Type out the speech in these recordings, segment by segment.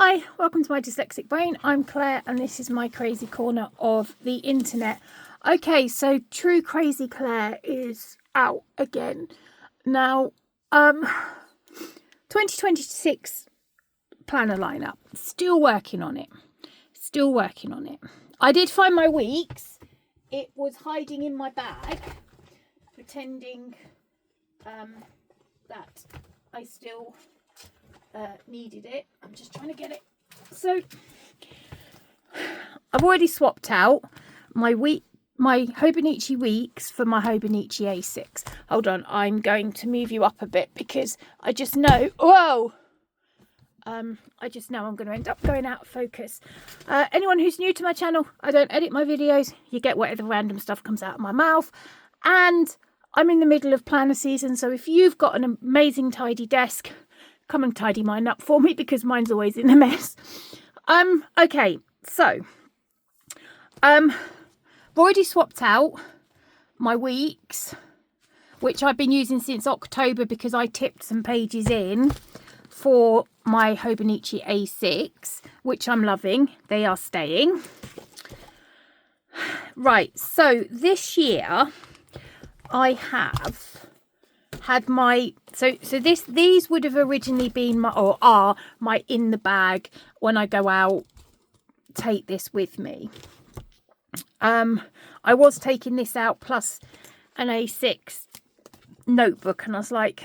Hi, welcome to my dyslexic brain. I'm Claire and this is my crazy corner of the internet. Okay, so True Crazy Claire is out again. Now, 2026 planner lineup. Still working on it. I did find my weeks. It was hiding in my bag, pretending that I still needed it. I'm just trying to get it. So I've already swapped out my Hobonichi weeks for my Hobonichi A6. Hold on, I'm going to move you up a bit because I just know. Whoa! I just know I'm going to end up going out of focus. Anyone who's new to my channel, I don't edit my videos. You get whatever random stuff comes out of my mouth. And I'm in the middle of planner season, so if you've got an amazing tidy desk, come and tidy mine up for me because mine's always in a mess. Okay, so I've already swapped out my weeks, which I've been using since October because I tipped some pages in for my Hobonichi A6, which I'm loving. They are staying. Right, so this year I have had my these would have originally been my, or are my in the bag when I go out, take this with me. I was taking this out plus an A6 notebook and I was like,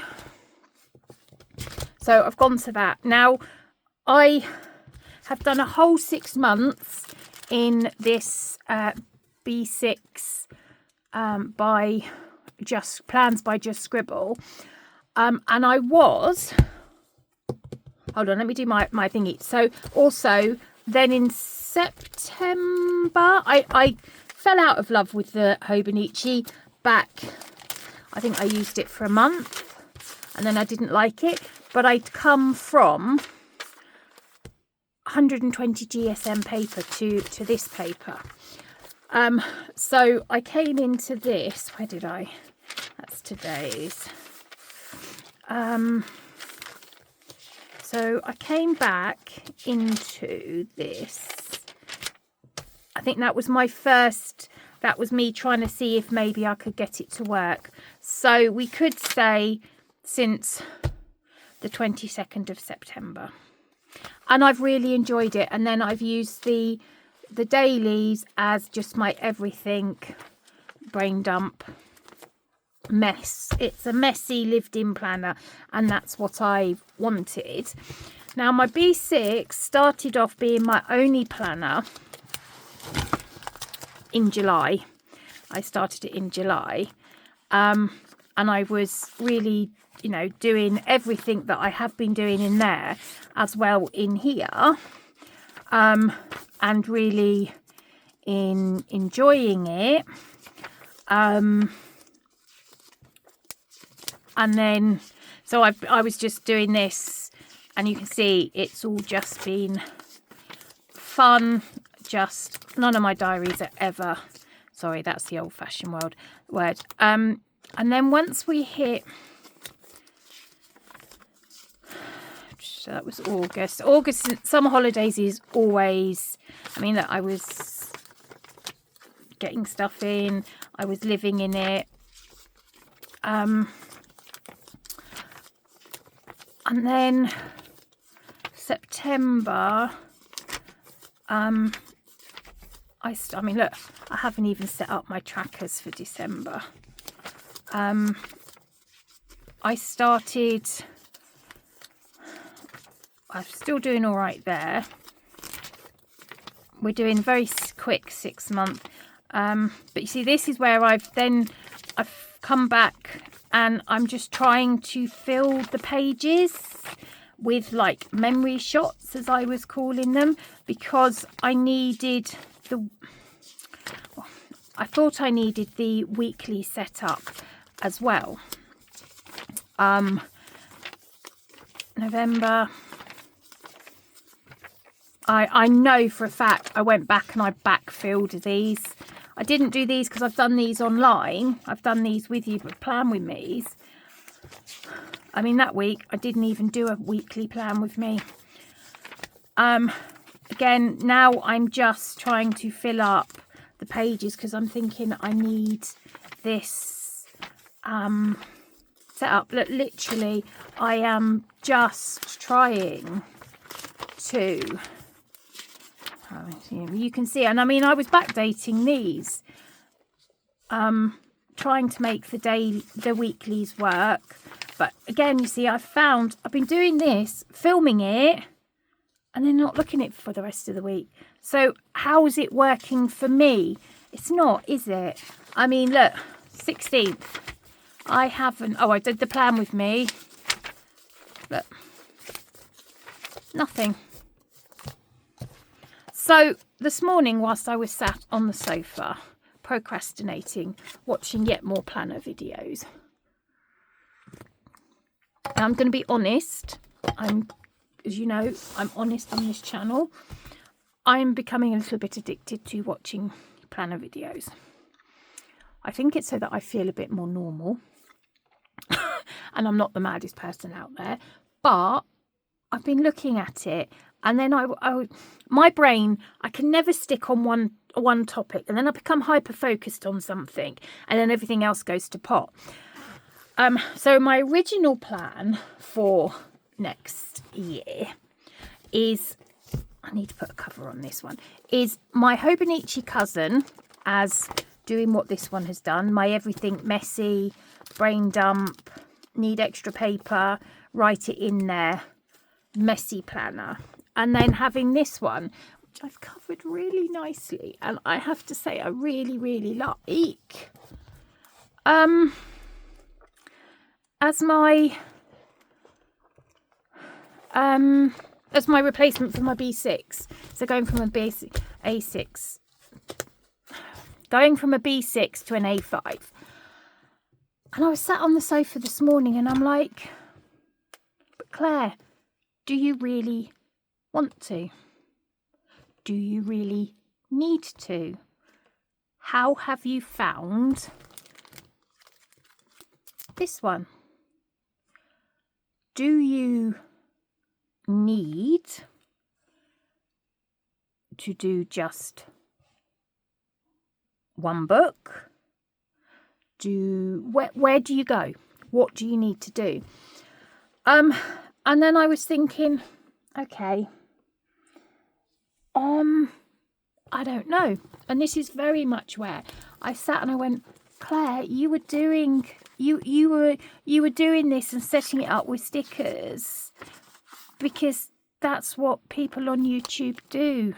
so I've gone to that. Now I have done a whole 6 months in this B6 by Just Plans by Just Scribble, and I was, hold on, let me do my thingy. So also then in September I fell out of love with the Hobonichi back. I think I used it for a month and then I didn't like it, but I'd come from 120 GSM paper to this paper. So I came into this, where did I? That's today's. So I came back into this. I think that was my first, that was me trying to see if maybe I could get it to work. So we could say since the 22nd of September. And I've really enjoyed it. And then I've used the dailies as just my everything brain dump mess. It's a messy lived in planner and that's what I wanted. Now my B6 started off being my only planner in July. I started it in July, and I was really, you know, doing everything that I have been doing in there as well in here, and really enjoying it. And then, so I was just doing this, and you can see it's all just been fun. Just none of my diaries are ever, sorry, that's the old-fashioned word. And then once we hit, so that was August. Summer holidays is always, I mean, look, I was getting stuff in, I was living in it. And then September, I mean, look, I haven't even set up my trackers for December. I started, I'm still doing all right there. We're doing very quick 6 month. But you see, this is where I've come back and I'm just trying to fill the pages with like memory shots, as I was calling them, because I needed I thought I needed the weekly setup as well. November, I know for a fact I went back and I backfilled these. I didn't do these because I've done these online. I've done these with you, but plan with me's. I mean, that week I didn't even do a weekly plan with me. Again, now I'm just trying to fill up the pages because I'm thinking I need this set up. Look, literally, I am just trying to... you can see, and I mean, I was backdating these, trying to make the weeklies work. But again, you see, I've been doing this, filming it, and then not looking at it for the rest of the week. So how is it working for me? It's not, is it? I mean, look, 16th. I haven't... Oh, I did the plan with me. Look. Nothing. So this morning, whilst I was sat on the sofa, procrastinating, watching yet more planner videos. Now, I'm going to be honest. As you know, I'm honest on this channel. I'm becoming a little bit addicted to watching planner videos. I think it's so that I feel a bit more normal. And I'm not the maddest person out there. But I've been looking at it. And then my brain, I can never stick on one topic. And then I become hyper-focused on something. And then everything else goes to pot. So my original plan for next year is... I need to put a cover on this one. Is my Hobonichi cousin as doing what this one has done. My everything messy, brain dump, need extra paper, write it in there, messy planner. And then having this one, which I've covered really nicely. And I have to say, I really, really like. As my replacement for my B6. So going from a A6. Going from a B6 to an A5. And I was sat on the sofa this morning and I'm like, but Claire, do you really want to? Do you really need to? How have you found this one? Do you need to do just one book? Where do you go? What do you need to do? And then I was thinking, okay, I don't know. And this is very much where I sat and I went, Claire, you were doing this and setting it up with stickers because that's what people on YouTube do.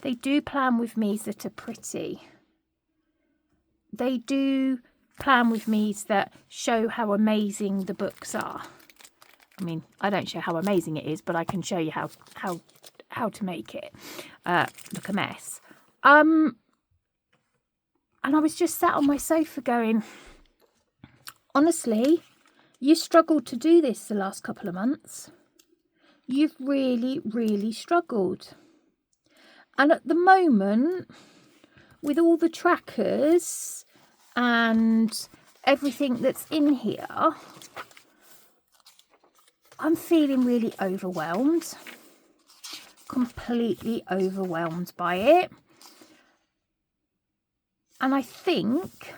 They do plan with me's that are pretty. They do plan with me's that show how amazing the books are. I mean, I don't show how amazing it is, but I can show you how to make it look a mess. And I was just sat on my sofa going, honestly, you struggled to do this the last couple of months. You've really, really struggled. And at the moment, with all the trackers and everything that's in here, I'm feeling really overwhelmed. Completely overwhelmed by it. And I think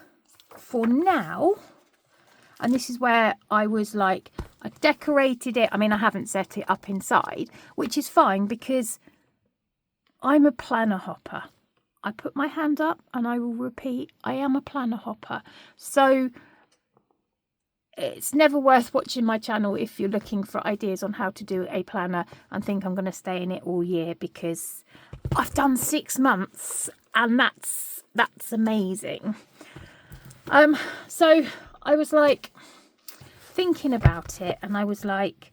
for now, and this is where I was like, I decorated it. I mean, I haven't set it up inside, which is fine because I'm a planner hopper. I put my hand up and I will repeat, I am a planner hopper. So it's never worth watching my channel if you're looking for ideas on how to do a planner and think I'm going to stay in it all year, because I've done 6 months and that's amazing. So I was like thinking about it and I was like,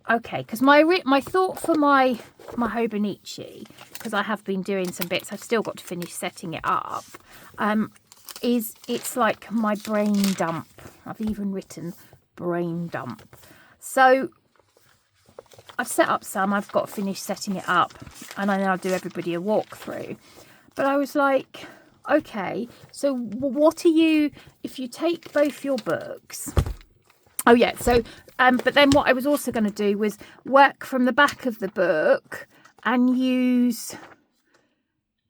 okay, because my thought for my Hobonichi, because I have been doing some bits, I've still got to finish setting it up, is it's like my brain dump. I've even written brain dump. So I've set up some, I've got to finish setting it up, and then I'll do everybody a walkthrough. But I was like, okay, so what are you, if you take both your books, oh yeah, so But then what I was also going to do was work from the back of the book and use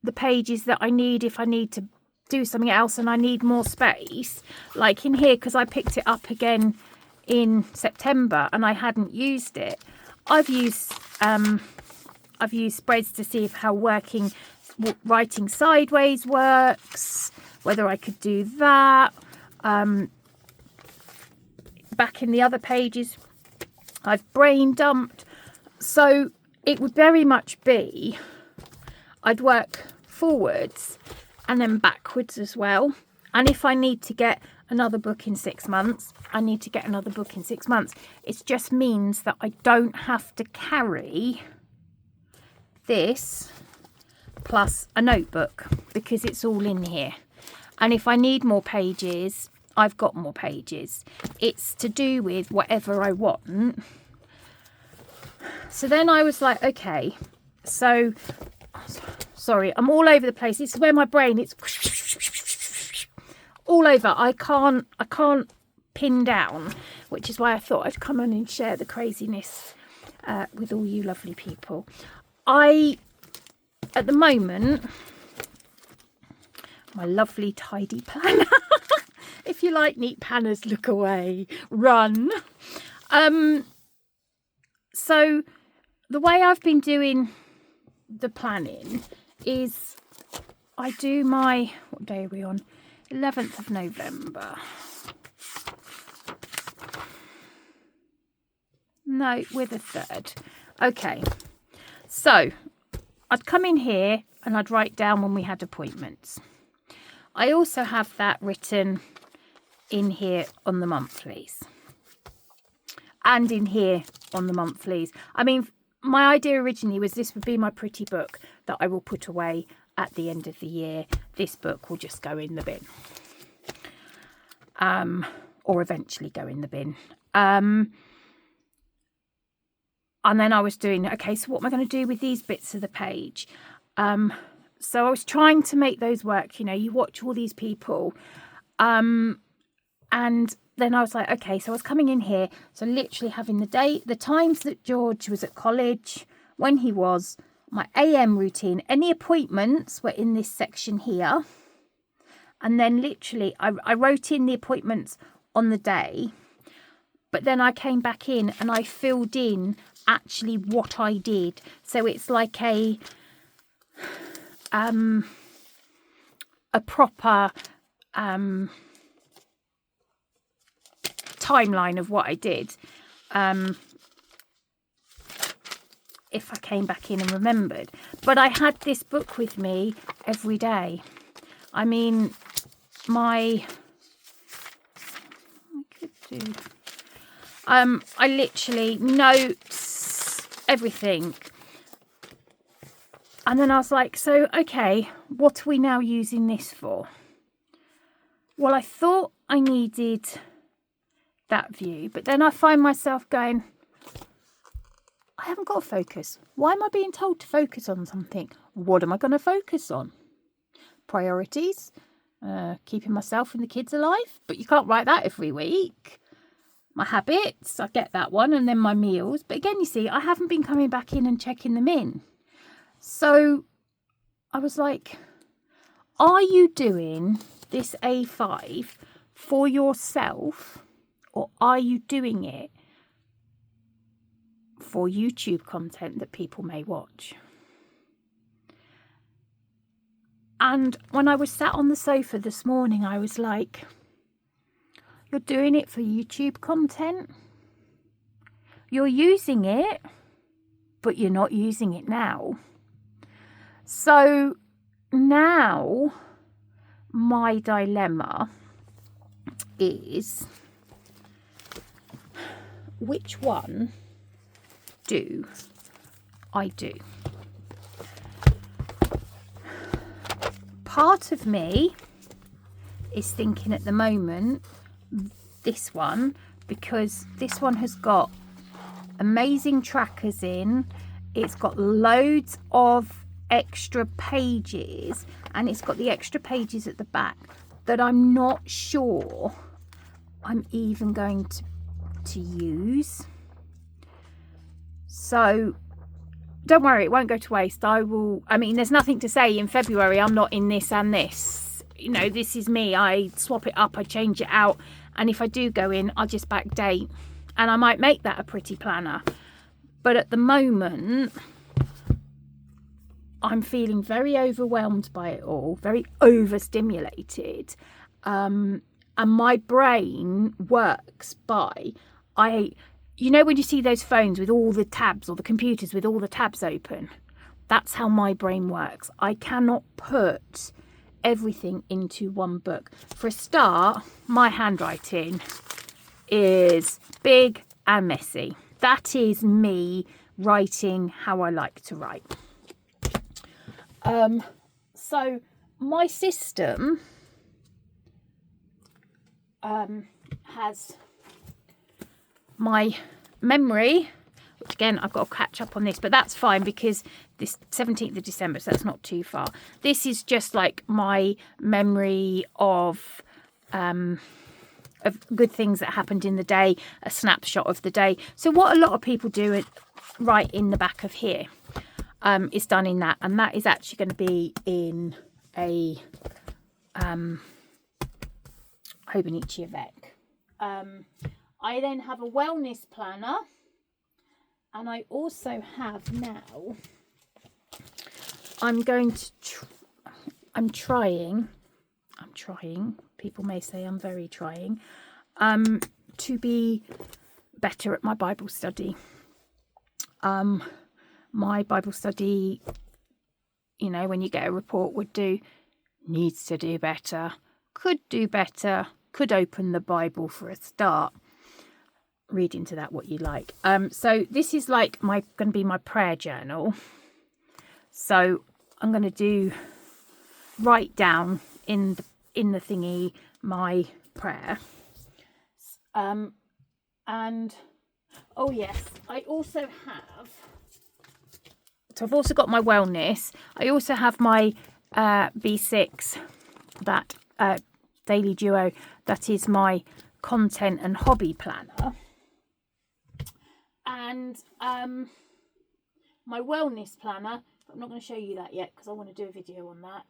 the pages that I need if I need to do something else and I need more space, like in here, because I picked it up again in September and I hadn't used it. I've used spreads to see if how writing sideways works, whether I could do that. Back in the other pages, I've brain dumped. So it would very much be, I'd work forwards and then backwards as well. And if I need to get another book in 6 months, I need to get another book in 6 months. It just means that I don't have to carry this plus a notebook because it's all in here. And if I need more pages, I've got more pages. It's to do with whatever I want. So then I was like, okay, so sorry, I'm all over the place. This is where my brain, it's all over. I can't pin down, which is why I thought I'd come on and share the craziness with all you lovely people. At the moment, my lovely tidy planner. If you like neat planners, look away, run. So the way I've been doing the planning is I do my, what day are we on? 11th of November. No, we're the 3rd. Okay, so I'd come in here and I'd write down when we had appointments. I also have that written in here on the monthlies and in here on the monthlies. I mean, my idea originally was this would be my pretty book that I will put away at the end of the year. This book will just go in the bin, or eventually go in the bin. And then I was doing, okay, so what am I going to do with these bits of the page? So I was trying to make those work. You know, you watch all these people. And then I was like, okay, so I was coming in here. So literally having the times that George was at college, when he was, my AM routine, any appointments were in this section here. And then literally I wrote in the appointments on the day. But then I came back in and I filled in actually what I did. So it's like a proper timeline of what I did. If I came back in and remembered. But I had this book with me every day. I mean, I literally notes, everything. And then I was like, so, okay, what are we now using this for? Well, I thought I needed that view, but then I find myself going, I haven't got a focus. Why am I being told to focus on something? What am I going to focus on? Priorities, keeping myself and the kids alive, but you can't write that every week. My habits, I get that one, and then my meals. But again, you see, I haven't been coming back in and checking them in. So I was like, are you doing this A5 for yourself, or are you doing it for YouTube content that people may watch? And when I was sat on the sofa this morning, I was like, you're doing it for YouTube content. You're using it, but you're not using it now. So now my dilemma is, which one do I do? Part of me is thinking at the moment this one, because this one has got amazing trackers in, it's got loads of extra pages, and it's got the extra pages at the back that I'm not sure I'm even going to use. So don't worry, it won't go to waste. I mean, there's nothing to say in February I'm not in this and this. You know, this is me. I swap it up, I change it out. And if I do go in, I'll just backdate. And I might make that a pretty planner. But at the moment, I'm feeling very overwhelmed by it all, very overstimulated. And my brain works by, you know when you see those phones with all the tabs, or the computers with all the tabs open? That's how my brain works. I cannot put everything into one book. For a start, my handwriting is big and messy. That is me writing how I like to write. So my system has my memory, which again I've got to catch up on this, but that's fine because this 17th of December, so that's not too far. This is just like my memory of good things that happened in the day, a snapshot of the day. So what a lot of people do right in the back of here is done in that, and that is actually going to be in a Hobonichi Avec. I then have a wellness planner, and I also have now, I'm trying, people may say I'm very trying, to be better at my Bible study. My Bible study, you know, when you get a report, needs to do better, could do better, could open the Bible for a start. Read into that what you like. So this is like going to be my prayer journal. So I'm going to write down in the thingy my prayer. And oh yes, I also have. So I've also got my wellness. I also have my B6, that daily duo. That is my content and hobby planner. And my wellness planner. I'm not going to show you that yet because I want to do a video on that.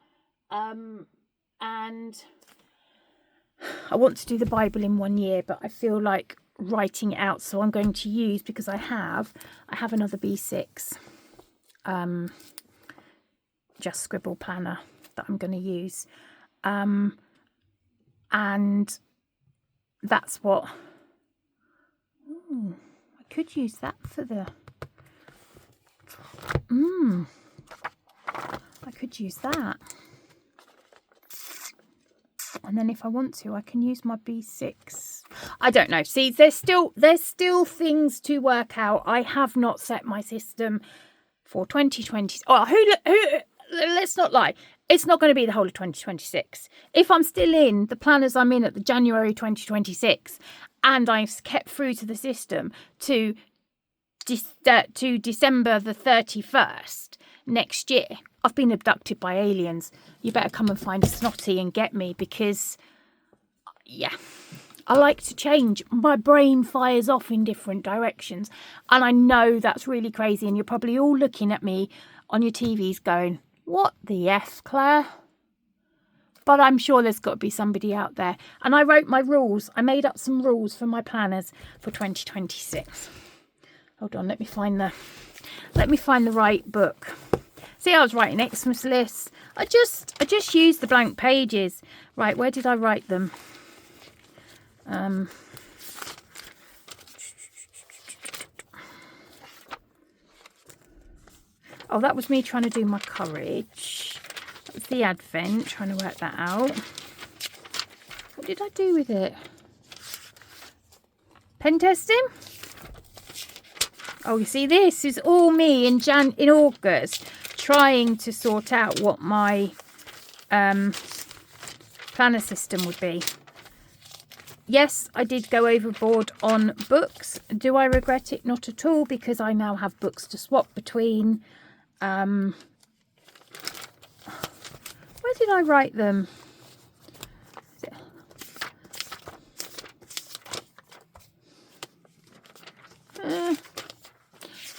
And I want to do the Bible in 1 year, but I feel like writing it out. So I'm going to use, because I have another B6 just scribble planner that I'm going to use. And that's what I could use that for the I could use that, and then if I want to, I can use my B6. I don't know. See, there's still things to work out. I have not set my system for 2020. Oh, let's not lie. It's not going to be the whole of 2026. If I'm still in the planners I'm in at the January 2026, and I've kept through to the system to December the 31st next year, I've been abducted by aliens. You better come and find a snotty and get me, because yeah, I like to change. My brain fires off in different directions, and I know that's really crazy, and you're probably all looking at me on your TVs going, what the F, Claire? But I'm sure there's got to be somebody out there. And I wrote my rules. I made up some rules for my planners for 2026. Hold on, let me find the right book. See, I was writing Xmas lists. I just used the blank pages. Right, where did I write them? Oh, that was me trying to do my courage. That was the Advent, trying to work that out. What did I do with it? Pen testing? Oh, you see, this is all me in August trying to sort out what my planner system would be. Yes, I did go overboard on books. Do I regret it? Not at all, because I now have books to swap between. Where did I write them?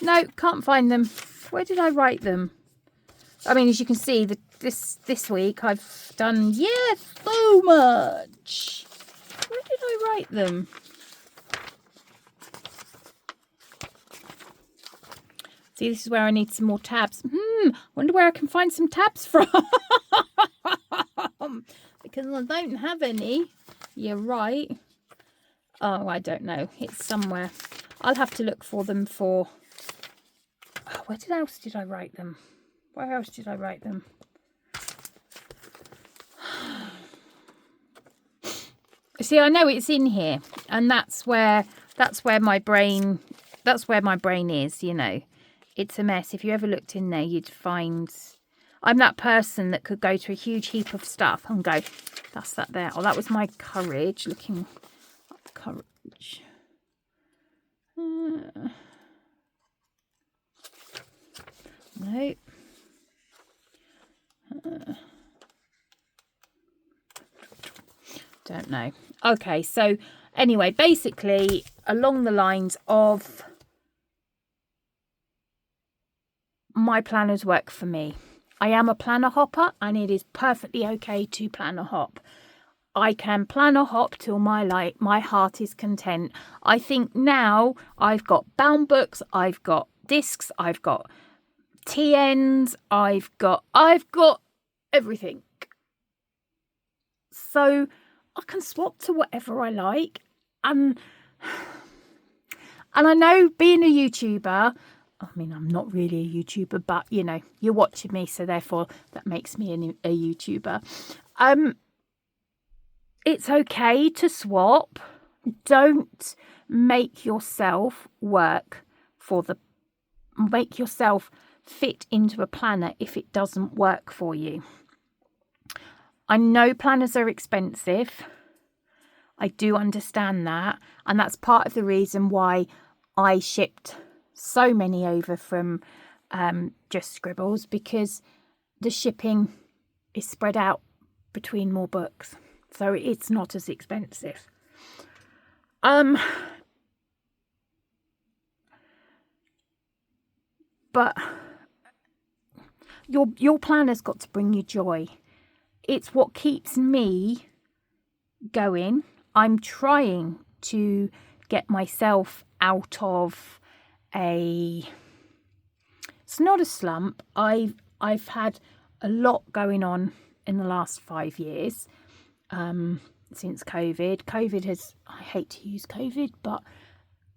No, can't find them. Where did I write them? I mean, as you can see, this week I've done, so much. Where did I write them? See, this is where I need some more tabs. Wonder where I can find some tabs from. Because I don't have any. You're right. Oh, I don't know. It's somewhere. I'll have to look for them for... Oh, where else did I write them? Where else did I write them? See, I know it's in here, and that's where my brain is, you know. It's a mess. If you ever looked in there, you'd find... I'm that person that could go to a huge heap of stuff and go, that's that there. Oh, that was my courage. Looking up courage. Nope. Don't know. Okay, so anyway, basically along the lines of my planners work for me. I am a planner hopper, and it is perfectly okay to planner hop. I can planner hop till my heart is content. I think now I've got bound books, I've got discs, I've got TNs, I've got everything. So I can swap to whatever I like. And I know being a YouTuber, I mean, I'm not really a YouTuber, but, you know, you're watching me, so therefore that makes me a YouTuber. It's okay to swap. Don't make yourself make yourself fit into a planner if it doesn't work for you. I know planners are expensive. I do understand that. And that's part of the reason why I shipped so many over from Just Scribbles, because the shipping is spread out between more books. So it's not as expensive. But your planner's got to bring you joy. It's what keeps me going. I'm trying to get myself out of it's not a slump. I've had a lot going on in the last 5 years since COVID. I hate to use COVID, but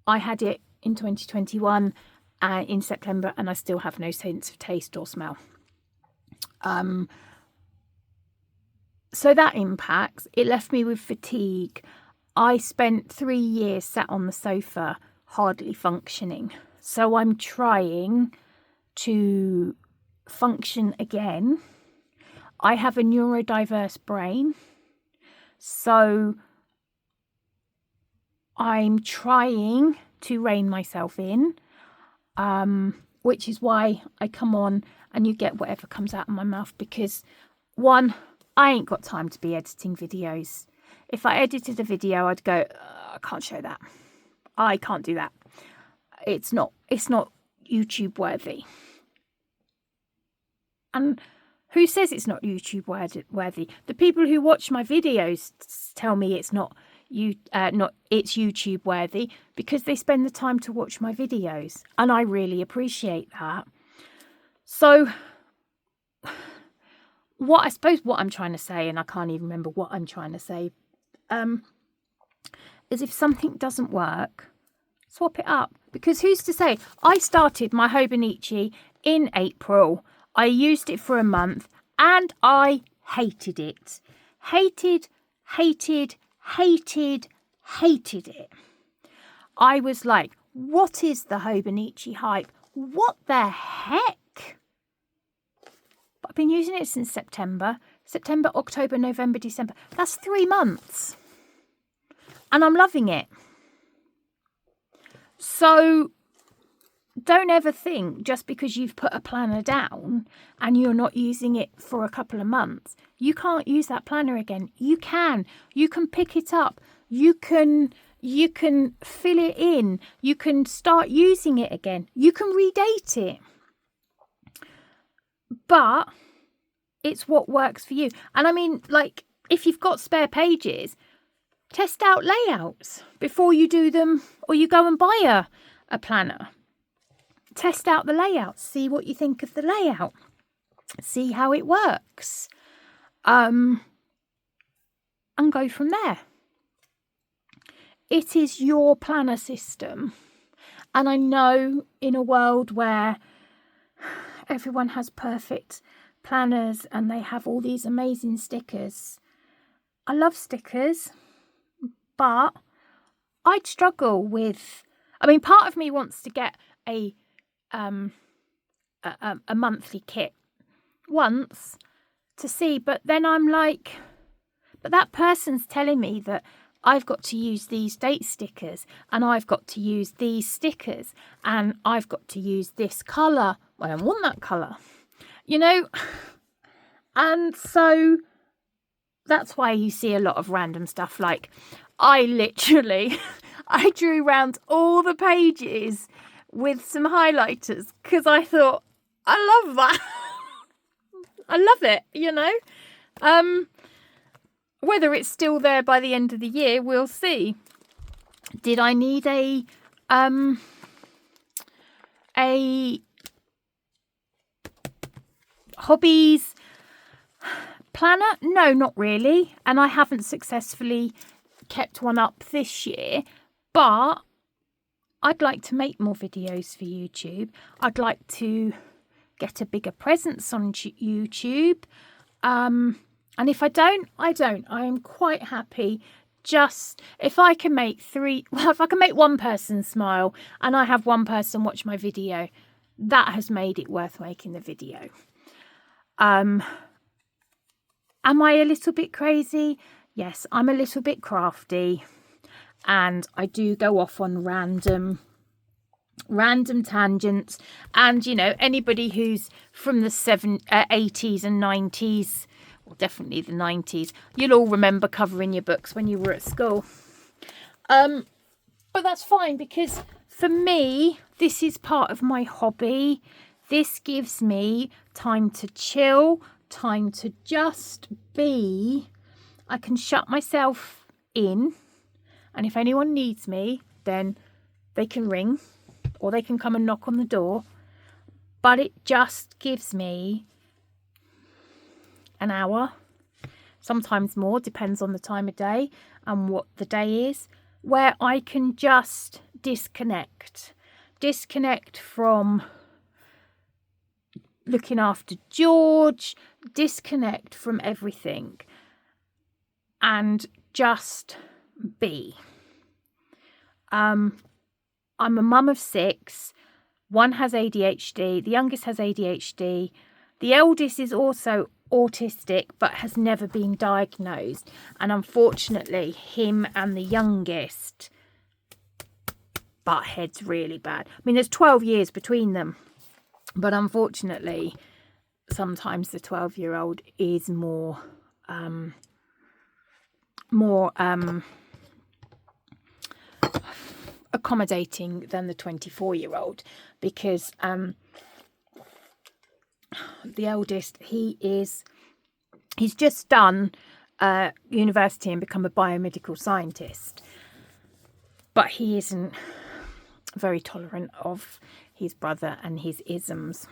I had it in 2021 in September, and I still have no sense of taste or smell. So that impacts. It left me with fatigue. I spent 3 years sat on the sofa, hardly functioning. So I'm trying to function again. I have a neurodiverse brain. So I'm trying to rein myself in, which is why I come on and you get whatever comes out of my mouth, because one, I ain't got time to be editing videos. If I edited a video, I'd go, I can't show that. I can't do that. It's not YouTube worthy. And who says it's not YouTube worthy? The people who watch my videos tell me it's it's YouTube worthy, because they spend the time to watch my videos, and I really appreciate that. So what I'm trying to say, and I can't even remember what I'm trying to say, is if something doesn't work, swap it up. Because who's to say? I started my Hobonichi in April. I used it for a month and I hated it. Hated it. I was like, what is the Hobonichi hype? What the heck? But I've been using it since September, October, November, December. That's 3 months. And I'm loving it. So don't ever think just because you've put a planner down and you're not using it for a couple of months, you can't use that planner again. You can pick it up. You can you can fill it in. You can start using it again. You can redate it. But it's what works for you. And I mean, like, if you've got spare pages, test out layouts before you do them, or you go and buy a planner. Test out the layouts. See what you think of the layout. See how it works. And go from there. It is your planner system. And I know in a world where everyone has perfect planners and they have all these amazing stickers. I love stickers, but I'd struggle with, I mean, part of me wants to get a monthly kit once to see, but then I'm like, but that person's telling me that I've got to use these date stickers and I've got to use these stickers and I've got to use this colour. Well, I don't want that colour, you know. And so that's why you see a lot of random stuff. Like I drew around all the pages with some highlighters because I thought, I love that. I love it, you know. Whether it's still there by the end of the year, we'll see. Did I need a hobbies planner? No, not really. And I haven't successfully kept one up this year, but I'd like to make more videos for YouTube. I'd like to get a bigger presence on YouTube. And if I don't, I don't. I am quite happy. Just if I can make if I can make one person smile and I have one person watch my video, that has made it worth making the video. Am I a little bit crazy? Yes, I'm a little bit crafty, and I do go off on random tangents. And you know, anybody who's from the 80s and 90s, well, definitely the 90s, you'll all remember covering your books when you were at school. But that's fine, because for me, this is part of my hobby. This gives me time to chill, time to just be. I can shut myself in, and if anyone needs me, then they can ring or they can come and knock on the door. But it just gives me an hour, sometimes more, depends on the time of day and what the day is, where I can just disconnect from looking after George, disconnect from everything, and just be. I'm a mum of 6. One has ADHD. The youngest has ADHD. The eldest is also autistic but has never been diagnosed. And unfortunately, him and the youngest butt heads really bad. I mean, there's 12 years between them. But unfortunately, sometimes the 12-year-old is more accommodating than the 24-year-old, because the eldest, he's just done university and become a biomedical scientist, but he isn't very tolerant of his brother and his isms,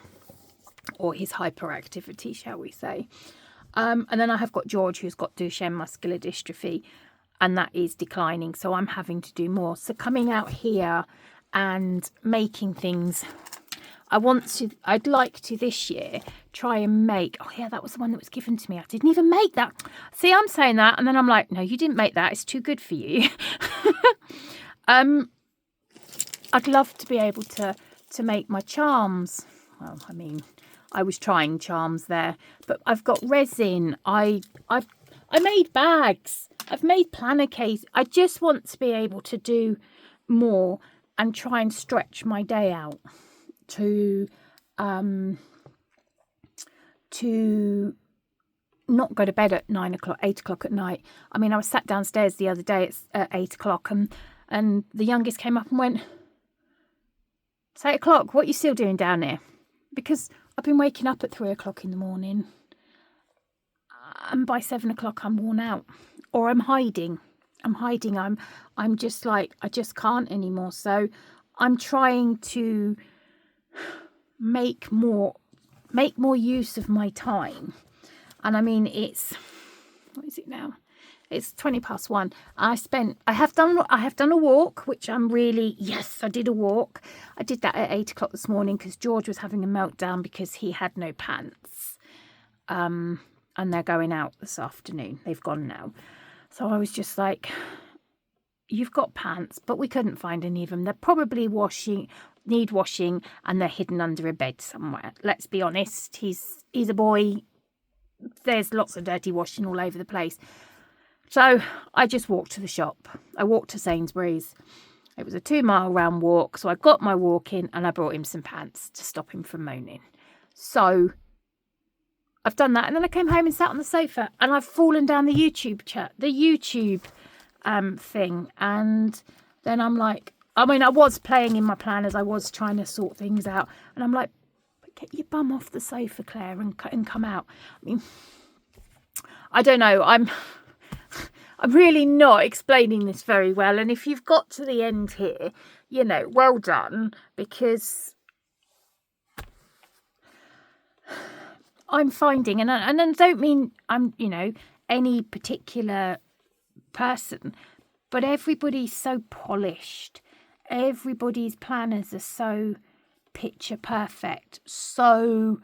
or his hyperactivity, shall we say. And then I have got George, who's got Duchenne muscular dystrophy, and that is declining, so I'm having to do more. So coming out here and making things, I'd like to this year try and make, oh yeah, that was the one that was given to me. I didn't even make that. See, I'm saying that, and then I'm like, no, you didn't make that. It's too good for you. I'd love to be able to make my charms. Well, I mean, I was trying charms there, but I've got resin. I made bags. I've made planner case. I just want to be able to do more and try and stretch my day out to not go to bed at 9 o'clock, 8 o'clock at night. I mean, I was sat downstairs the other day at 8 o'clock and And the youngest came up and went, "It's 8 o'clock. What are you still doing down here?" Because I've been waking up at 3 o'clock in the morning. And by 7 o'clock, I'm worn out. Or I'm hiding. I'm just like, I just can't anymore. So I'm trying to make more use of my time. And I mean, what is it now? It's 1:20. I have done a walk, which I'm really, yes, I did a walk. I did that at 8 o'clock this morning because George was having a meltdown because he had no pants. And they're going out this afternoon. They've gone now. So I was just like, you've got pants, but we couldn't find any of them. They're probably need washing, and they're hidden under a bed somewhere. Let's be honest. He's a boy. There's lots of dirty washing all over the place. So I just walked to the shop. I walked to Sainsbury's. It was a 2-mile round walk. So I got my walk in and I brought him some pants to stop him from moaning. So I've done that. And then I came home and sat on the sofa and I've fallen down the YouTube thing. And then I'm like, I was playing in my planners. I was trying to sort things out. And I'm like, get your bum off the sofa, Claire, and come out. I mean, I don't know. I'm really not explaining this very well. And if you've got to the end here, well done, because I'm finding, and I don't mean I'm, any particular person, but everybody's so polished. Everybody's planners are so picture perfect, so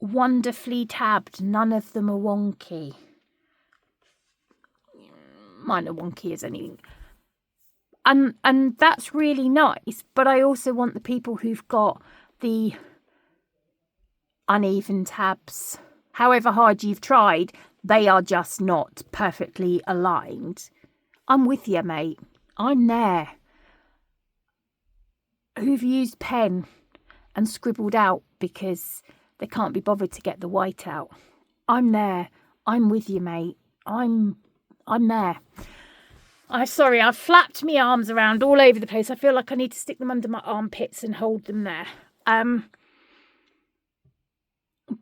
wonderfully tabbed. None of them are wonky. Mine are wonky as anything. And that's really nice, but I also want the people who've got the uneven tabs. However hard you've tried, they are just not perfectly aligned. I'm with you, mate. I'm there. Who've used pen and scribbled out because they can't be bothered to get the white out. I'm there. I'm with you, mate. I'm there. Sorry, I've flapped my arms around all over the place. I feel like I need to stick them under my armpits and hold them there.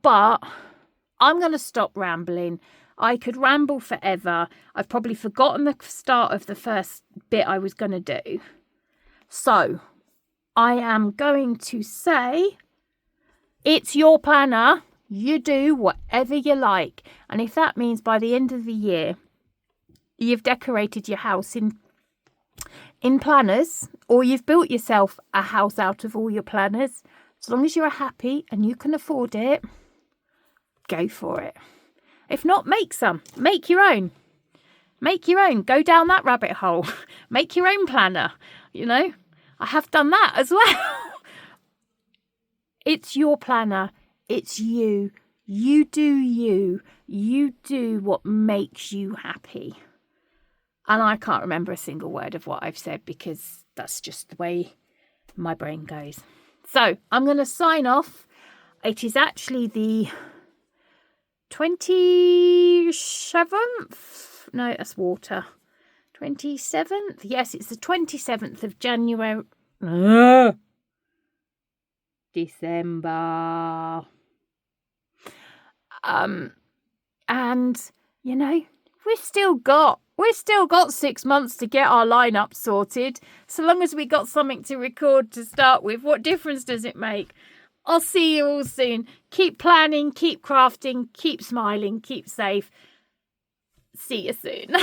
But I'm going to stop rambling. I could ramble forever. I've probably forgotten the start of the first bit I was going to do. So I am going to say, it's your planner. You do whatever you like. And if that means by the end of the year, you've decorated your house in planners, or you've built yourself a house out of all your planners, as long as you're happy and you can afford it, go for it. If not, make some. Make your own. Make your own. Go down that rabbit hole. Make your own planner. I have done that as well. It's your planner. It's you. You do you. You do what makes you happy. And I can't remember a single word of what I've said because that's just the way my brain goes. So I'm going to sign off. It is actually the 27th. No, that's water. 27th. Yes, it's the 27th of January. December. And we've still got 6 months to get our lineup sorted. So long as we got something to record to start with, what difference does it make? I'll see you all soon. Keep planning, keep crafting, keep smiling, keep safe. See you soon.